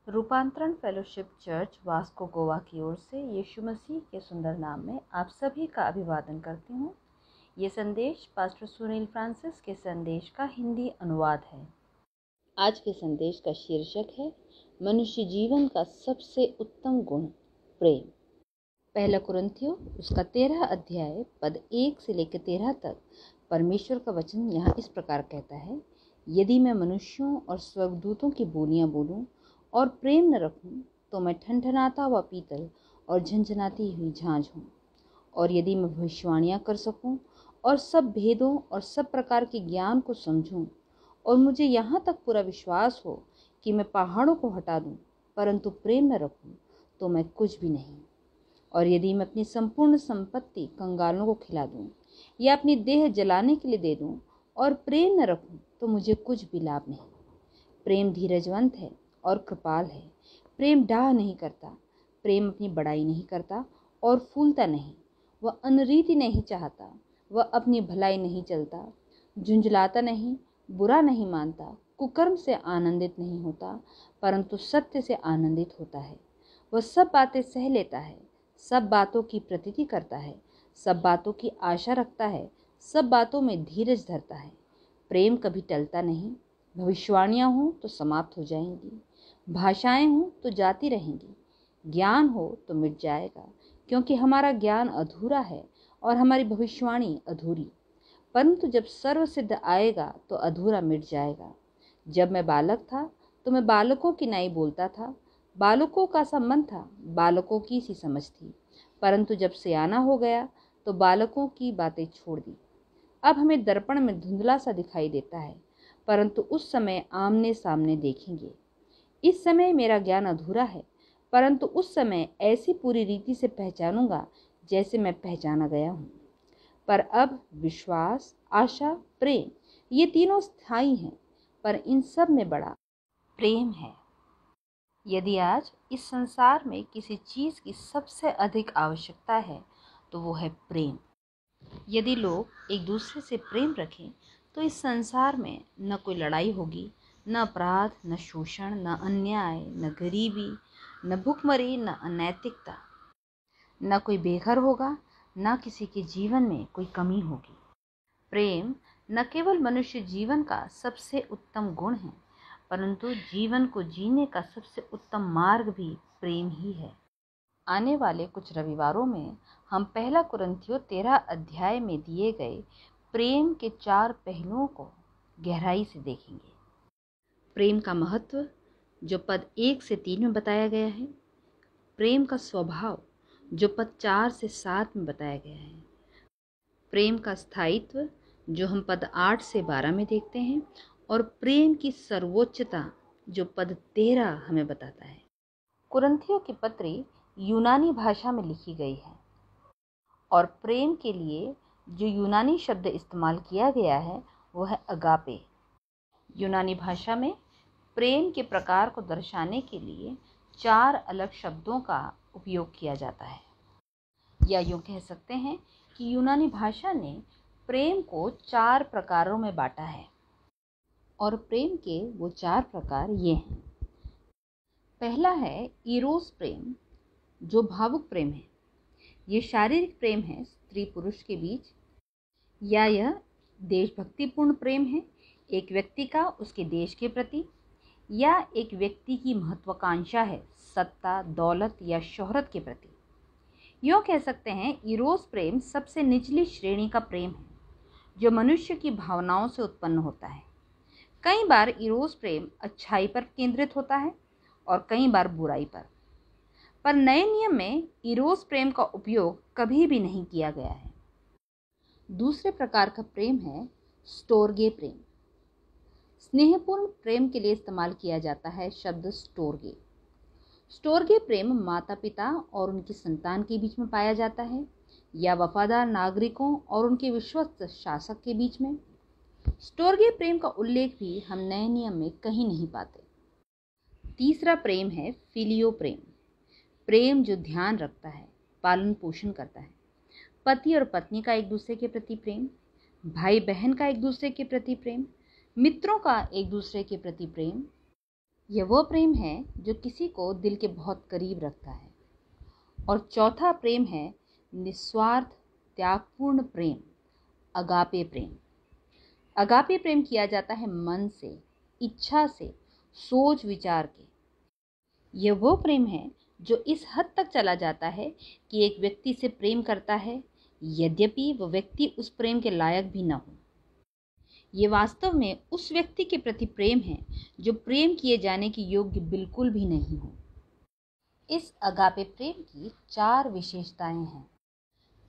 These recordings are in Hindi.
रूपांतरण फेलोशिप चर्च वास्को गोवा की ओर से यीशु मसीह के सुंदर नाम में आप सभी का अभिवादन करती हूँ। ये संदेश पास्टर सुनील फ्रांसिस के संदेश का हिंदी अनुवाद है। आज के संदेश का शीर्षक है मनुष्य जीवन का सबसे उत्तम गुण प्रेम। पहला कुरिन्थियों उसका 13 अध्याय पद 1 से लेकर 13 तक परमेश्वर का वचन यहाँ इस प्रकार कहता है, यदि मैं मनुष्यों और स्वर्गदूतों की बोलियां बोलूं और प्रेम न रखूं तो मैं ठनठनाता हुआ पीतल और झंझनाती हुई झांझ हूँ। और यदि मैं भविष्यवाणियां कर सकूं और सब भेदों और सब प्रकार के ज्ञान को समझूं और मुझे यहाँ तक पूरा विश्वास हो कि मैं पहाड़ों को हटा दूं, परंतु प्रेम न रखूं तो मैं कुछ भी नहीं। और यदि मैं अपनी संपूर्ण संपत्ति कंगालों को खिला दूं या अपनी देह जलाने के लिए दे दूं और प्रेम न रखूं तो मुझे कुछ भी लाभ नहीं। प्रेम धीरजवंत है और कृपाल है। प्रेम डाह नहीं करता, प्रेम अपनी बड़ाई नहीं करता और फूलता नहीं। वह अनरीति नहीं चाहता, वह अपनी भलाई नहीं चलता, झुंझलाता नहीं, बुरा नहीं मानता, कुकर्म से आनंदित नहीं होता, परंतु सत्य से आनंदित होता है। वह सब बातें सह लेता है, सब बातों की प्रतीति करता है, सब बातों की आशा रखता है, सब बातों में धीरज धरता है। प्रेम कभी टलता नहीं। भविष्यवाणियां हों तो समाप्त हो जाएंगी, भाषाएं हों तो जाती रहेंगी, ज्ञान हो तो मिट जाएगा, क्योंकि हमारा ज्ञान अधूरा है और हमारी भविष्यवाणी अधूरी। परंतु जब सर्वसिद्ध आएगा तो अधूरा मिट जाएगा। जब मैं बालक था तो मैं बालकों की नाई बोलता था, बालकों का सा मन था, बालकों की सी समझ थी। परंतु जब सियाना हो गया तो बालकों की बातें छोड़ दी। अब हमें दर्पण में धुंधला सा दिखाई देता है, परंतु उस समय आमने सामने देखेंगे। इस समय मेरा ज्ञान अधूरा है, परंतु उस समय ऐसी पूरी रीति से पहचानूंगा जैसे मैं पहचाना गया हूँ। पर अब विश्वास, आशा, प्रेम ये तीनों स्थायी हैं, पर इन सब में बड़ा प्रेम है। यदि आज इस संसार में किसी चीज़ की सबसे अधिक आवश्यकता है तो वो है प्रेम। यदि लोग एक दूसरे से प्रेम रखें तो इस संसार में न कोई लड़ाई होगी, न अपराध, न शोषण, न अन्याय, न गरीबी, न भुखमरी, न अनैतिकता। न कोई बेघर होगा, न किसी के जीवन में कोई कमी होगी। प्रेम न केवल मनुष्य जीवन का सबसे उत्तम गुण है, परंतु जीवन को जीने का सबसे उत्तम मार्ग भी प्रेम ही है। आने वाले कुछ रविवारों में हम पहला कुरिन्थियों 13 अध्याय में दिए गए प्रेम के 4 पहलुओं को गहराई से देखेंगे। प्रेम का महत्व जो पद 1 से 3 में बताया गया है, प्रेम का स्वभाव जो पद 4 से 7 में बताया गया है, प्रेम का स्थायित्व जो हम पद 8 से 12 में देखते हैं, और प्रेम की सर्वोच्चता जो पद 13 हमें बताता है। कुरिन्थियों की पत्री यूनानी भाषा में लिखी गई है और प्रेम के लिए जो यूनानी शब्द इस्तेमाल किया गया है वो है अगापे। यूनानी भाषा में प्रेम के प्रकार को दर्शाने के लिए 4 अलग शब्दों का उपयोग किया जाता है, या यूं कह सकते हैं कि यूनानी भाषा ने प्रेम को 4 प्रकारों में बांटा है, और प्रेम के वो 4 प्रकार ये हैं। पहला है इरोस प्रेम, जो भावुक प्रेम है। ये शारीरिक प्रेम है स्त्री पुरुष के बीच, या यह देशभक्तिपूर्ण प्रेम है एक व्यक्ति का उसके देश के प्रति, या एक व्यक्ति की महत्वाकांक्षा है सत्ता, दौलत या शोहरत के प्रति। यूँ कह सकते हैं इरोस प्रेम सबसे निचली श्रेणी का प्रेम है जो मनुष्य की भावनाओं से उत्पन्न होता है। कई बार इरोस प्रेम अच्छाई पर केंद्रित होता है और कई बार बुराई पर नए नियम में इरोस प्रेम का उपयोग कभी भी नहीं किया गया है। दूसरे प्रकार का प्रेम है स्टोर्गे प्रेम। स्नेहपूर्ण प्रेम के लिए इस्तेमाल किया जाता है शब्द स्टोर्गे। स्टोर्गे प्रेम माता पिता और उनकी संतान के बीच में पाया जाता है, या वफादार नागरिकों और उनके विश्वस्त शासक के बीच में। स्टोर्गे प्रेम का उल्लेख भी हम नए नियम में कहीं नहीं पाते। तीसरा प्रेम है फिलियो प्रेम। प्रेम जो ध्यान रखता है, पालन पोषण करता है। पति और पत्नी का एक दूसरे के प्रति प्रेम, भाई बहन का एक दूसरे के प्रति प्रेम, मित्रों का एक दूसरे के प्रति प्रेम, यह वो प्रेम है जो किसी को दिल के बहुत करीब रखता है। और चौथा प्रेम है निस्वार्थ त्यागपूर्ण प्रेम, अगापे प्रेम। अगापे प्रेम किया जाता है मन से, इच्छा से, सोच विचार के। यह वो प्रेम है जो इस हद तक चला जाता है कि एक व्यक्ति से प्रेम करता है यद्यपि वह व्यक्ति उस प्रेम के लायक भी न हो। ये वास्तव में उस व्यक्ति के प्रति प्रेम है जो प्रेम किए जाने की योग्य बिल्कुल भी नहीं हो। इस अगापे प्रेम की 4 विशेषताएं हैं।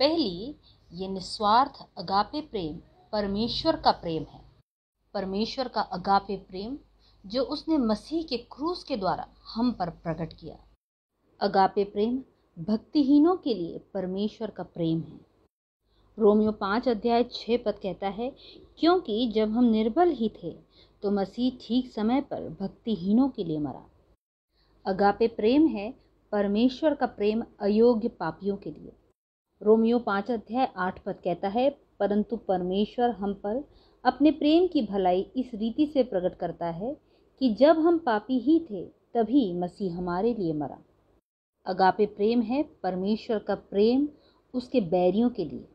पहली, ये निस्वार्थ अगापे प्रेम परमेश्वर का प्रेम है। परमेश्वर का अगापे प्रेम जो उसने मसीह के क्रूस के द्वारा हम पर प्रकट किया। अगापे प्रेम भक्तिहीनों के लिए परमेश्वर का प्रेम है। रोमियो 5 अध्याय 6 पद कहता है, क्योंकि जब हम निर्बल ही थे तो मसीह ठीक समय पर भक्तिहीनों के लिए मरा। अगापे प्रेम है परमेश्वर का प्रेम अयोग्य पापियों के लिए। रोमियो 5 अध्याय 8 पद कहता है, परंतु परमेश्वर हम पर अपने प्रेम की भलाई इस रीति से प्रकट करता है कि जब हम पापी ही थे तभी मसीह हमारे लिए मरा। अगापे प्रेम है परमेश्वर का प्रेम उसके बैरियों के लिए।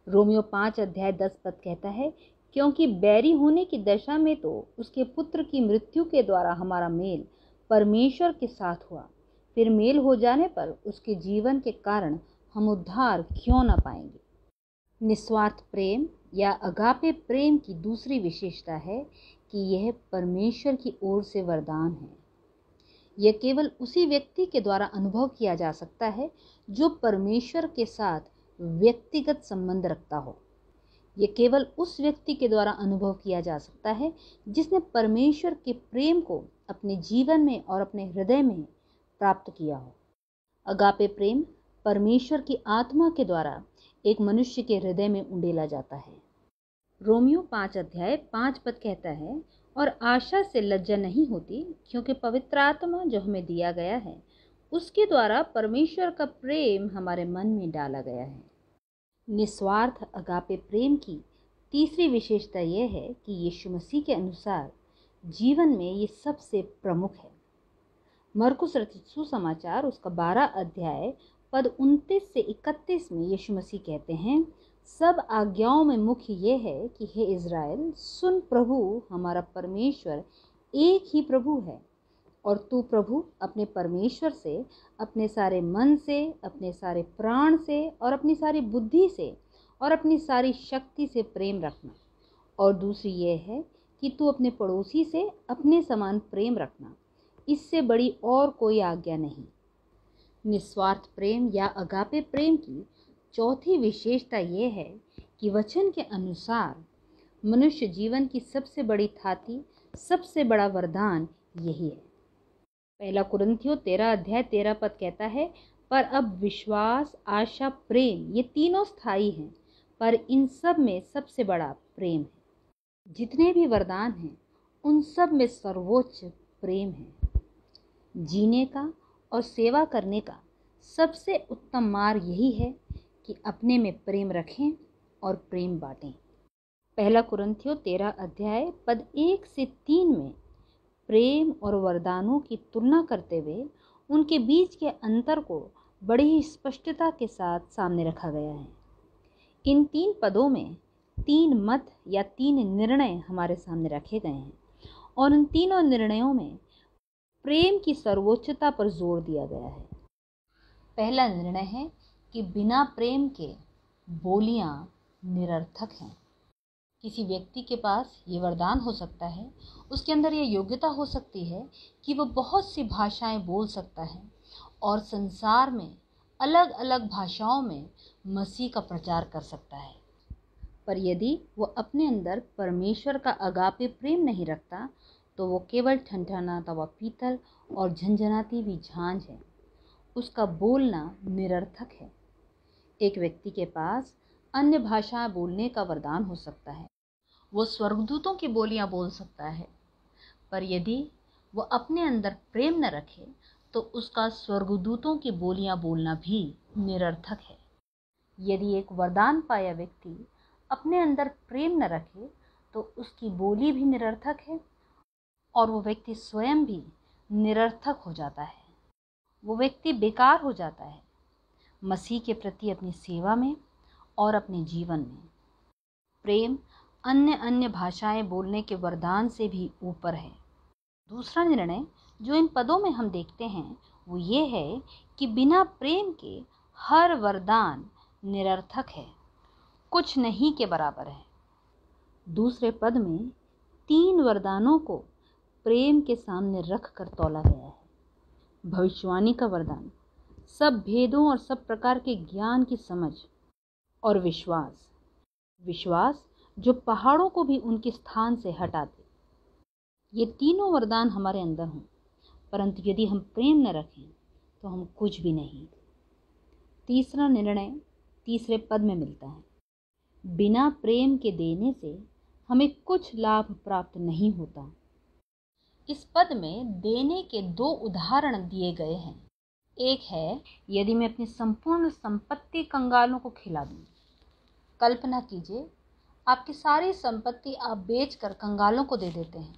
रोमियो 5 अध्याय 10 पद कहता है, क्योंकि बैरी होने की दशा में तो उसके पुत्र की मृत्यु के द्वारा हमारा मेल परमेश्वर के साथ हुआ, फिर मेल हो जाने पर उसके जीवन के कारण हम उद्धार क्यों न पाएंगे। निस्वार्थ प्रेम या अगापे प्रेम की दूसरी विशेषता है कि यह परमेश्वर की ओर से वरदान है। यह केवल उसी व्यक्ति के द्वारा अनुभव किया जा सकता है जो परमेश्वर के साथ व्यक्तिगत संबंध रखता हो। यह केवल उस व्यक्ति के द्वारा अनुभव किया जा सकता है जिसने परमेश्वर के प्रेम को अपने जीवन में और अपने हृदय में प्राप्त किया हो। अगापे प्रेम परमेश्वर की आत्मा के द्वारा एक मनुष्य के हृदय में उंडेला जाता है। रोमियो 5 अध्याय 5 पद कहता है, और आशा से लज्जा नहीं होती, क्योंकि पवित्र आत्मा जो हमें दिया गया है उसके द्वारा परमेश्वर का प्रेम हमारे मन में डाला गया है। निस्वार्थ अगापे प्रेम की तीसरी विशेषता यह है कि यीशु मसीह के अनुसार जीवन में ये सबसे प्रमुख है। मरकुस रचित सुसमाचार उसका 12 अध्याय पद 29 से 31 में यीशु मसीह कहते हैं, सब आज्ञाओं में मुख्य ये है कि हे इज़राइल सुन, प्रभु हमारा परमेश्वर एक ही प्रभु है, और तू प्रभु अपने परमेश्वर से अपने सारे मन से, अपने सारे प्राण से और अपनी सारी बुद्धि से और अपनी सारी शक्ति से प्रेम रखना। और दूसरी ये है कि तू अपने पड़ोसी से अपने समान प्रेम रखना। इससे बड़ी और कोई आज्ञा नहीं। निस्वार्थ प्रेम या अगापे प्रेम की चौथी विशेषता ये है कि वचन के अनुसार मनुष्य जीवन की सबसे बड़ी थाती, सबसे बड़ा वरदान यही है। पहला कुरिन्थियों 13 अध्याय 13 पद कहता है, पर अब विश्वास, आशा, प्रेम ये तीनों स्थायी हैं, पर इन सब में सबसे बड़ा प्रेम है। जितने भी वरदान हैं उन सब में सर्वोच्च प्रेम है। जीने का और सेवा करने का सबसे उत्तम मार्ग यही है कि अपने में प्रेम रखें और प्रेम बांटें। पहला कुरिन्थियों 13 अध्याय पद 1 से 3 में प्रेम और वरदानों की तुलना करते हुए उनके बीच के अंतर को बड़ी ही स्पष्टता के साथ सामने रखा गया है। इन 3 पदों में 3 मत या 3 निर्णय हमारे सामने रखे गए हैं, और इन तीनों निर्णयों में प्रेम की सर्वोच्चता पर जोर दिया गया है। पहला निर्णय है कि बिना प्रेम के बोलियां निरर्थक हैं। किसी व्यक्ति के पास ये वरदान हो सकता है, उसके अंदर ये योग्यता हो सकती है कि वो बहुत सी भाषाएं बोल सकता है और संसार में अलग अलग भाषाओं में मसीह का प्रचार कर सकता है, पर यदि वो अपने अंदर परमेश्वर का अगापे प्रेम नहीं रखता तो वो केवल ठनठनाता हुआ पीतल और झंझनाती हुई झांझ है। उसका बोलना निरर्थक है। एक व्यक्ति के पास अन्य भाषाएं बोलने का वरदान हो सकता है, वो स्वर्गदूतों की बोलियां बोल सकता है, पर यदि वो अपने अंदर प्रेम न रखे तो उसका स्वर्गदूतों की बोलियां बोलना भी निरर्थक है। यदि एक वरदान पाया व्यक्ति अपने अंदर प्रेम न रखे तो उसकी बोली भी निरर्थक है और वो व्यक्ति स्वयं भी निरर्थक हो जाता है, वो व्यक्ति बेकार हो जाता है मसीह के प्रति अपनी सेवा में और अपने जीवन में। प्रेम अन्य भाषाएं बोलने के वरदान से भी ऊपर है। दूसरा निर्णय जो इन पदों में हम देखते हैं वो ये है कि बिना प्रेम के हर वरदान निरर्थक है, कुछ नहीं के बराबर है। दूसरे पद में 3 वरदानों को प्रेम के सामने रख कर तौला गया है। भविष्यवाणी का वरदान, सब भेदों और सब प्रकार के ज्ञान की समझ, और विश्वास जो पहाड़ों को भी उनके स्थान से हटा दे। ये तीनों वरदान हमारे अंदर हों, परंतु यदि हम प्रेम न रखें तो हम कुछ भी नहीं। तीसरा निर्णय तीसरे पद में मिलता है, बिना प्रेम के देने से हमें कुछ लाभ प्राप्त नहीं होता। इस पद में देने के 2 उदाहरण दिए गए हैं। एक है, यदि मैं अपनी संपूर्ण संपत्ति कंगालों को खिला दूं। कल्पना कीजिए, आपकी सारी संपत्ति आप बेचकर कंगालों को दे देते हैं,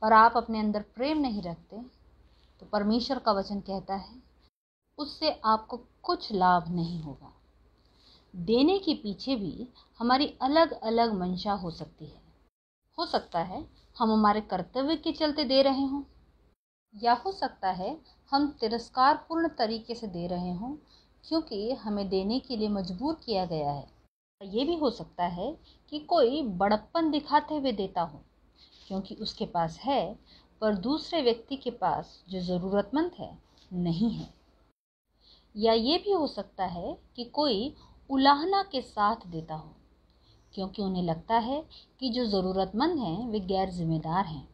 पर आप अपने अंदर प्रेम नहीं रखते, तो परमेश्वर का वचन कहता है उससे आपको कुछ लाभ नहीं होगा। देने के पीछे भी हमारी अलग अलग मंशा हो सकती है। हो सकता है हम हमारे कर्तव्य के चलते दे रहे हों, या हो सकता है हम तिरस्कारपूर्ण तरीके से दे रहे हों क्योंकि हमें देने के लिए मजबूर किया गया है। ये भी हो सकता है कि कोई बड़प्पन दिखाते हुए देता हो क्योंकि उसके पास है, पर दूसरे व्यक्ति के पास जो ज़रूरतमंद है नहीं है। या ये भी हो सकता है कि कोई उलाहना के साथ देता हो क्योंकि उन्हें लगता है कि जो ज़रूरतमंद हैं वे गैर जिम्मेदार हैं,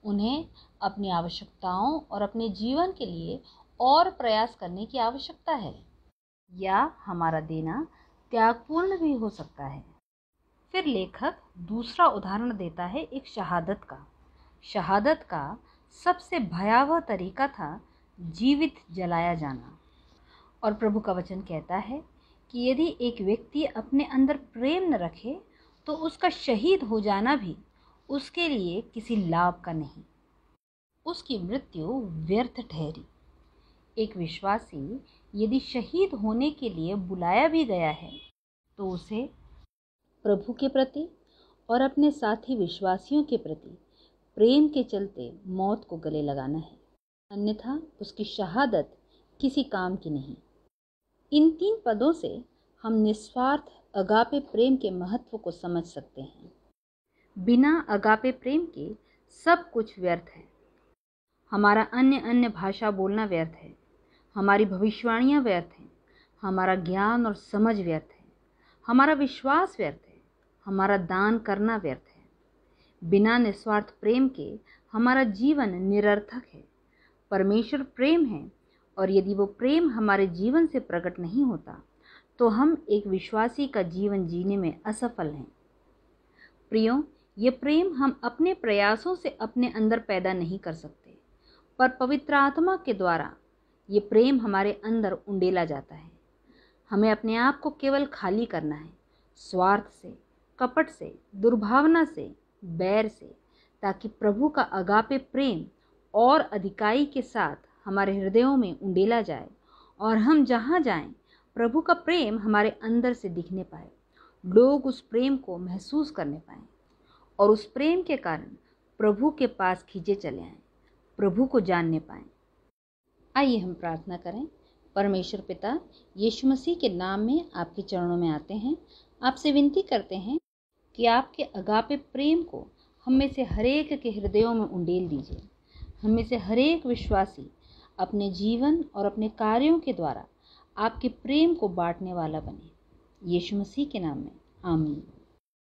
उन्हें अपनी आवश्यकताओं और अपने जीवन के लिए और प्रयास करने की आवश्यकता है। या हमारा देना त्यागपूर्ण भी हो सकता है। फिर लेखक दूसरा उदाहरण देता है एक शहादत का। शहादत का सबसे भयावह तरीका था जीवित जलाया जाना, और प्रभु का वचन कहता है कि यदि एक व्यक्ति अपने अंदर प्रेम न रखे तो उसका शहीद हो जाना भी उसके लिए किसी लाभ का नहीं, उसकी मृत्यु व्यर्थ ठहरी। एक विश्वासी यदि शहीद होने के लिए बुलाया भी गया है तो उसे प्रभु के प्रति और अपने साथी विश्वासियों के प्रति प्रेम के चलते मौत को गले लगाना है, अन्यथा उसकी शहादत किसी काम की नहीं। इन 3 पदों से हम निस्वार्थ अगापे प्रेम के महत्व को समझ सकते हैं। बिना अगापे प्रेम के सब कुछ व्यर्थ है। हमारा अन्य भाषा बोलना व्यर्थ है, हमारी भविष्यवाणियाँ व्यर्थ हैं, हमारा ज्ञान और समझ व्यर्थ है, हमारा विश्वास व्यर्थ है, हमारा दान करना व्यर्थ है। बिना निस्वार्थ प्रेम के हमारा जीवन निरर्थक है। परमेश्वर प्रेम है, और यदि वो प्रेम हमारे जीवन से प्रकट नहीं होता तो हम एक विश्वासी का जीवन जीने में असफल हैं। प्रियो, ये प्रेम हम अपने प्रयासों से अपने अंदर पैदा नहीं कर सकते, पर पवित्र आत्मा के द्वारा ये प्रेम हमारे अंदर उंडेला जाता है। हमें अपने आप को केवल खाली करना है, स्वार्थ से, कपट से, दुर्भावना से, बैर से, ताकि प्रभु का अगापे प्रेम और अधिकाई के साथ हमारे हृदयों में उंडेला जाए और हम जहाँ जाएं प्रभु का प्रेम हमारे अंदर से दिखने पाए, लोग उस प्रेम को महसूस करने पाएं और उस प्रेम के कारण प्रभु के पास खींचे चले आएं, प्रभु को जानने पाएं। आइए हम प्रार्थना करें। परमेश्वर पिता, यीशु मसीह के नाम में आपके चरणों में आते हैं, आपसे विनती करते हैं कि आपके अगापे प्रेम को हम में से हरेक के हृदयों में उंडेल दीजिए। हम में से हरेक विश्वासी अपने जीवन और अपने कार्यों के द्वारा आपके प्रेम को बांटने वाला बने। यीशु मसीह के नाम में आमीन।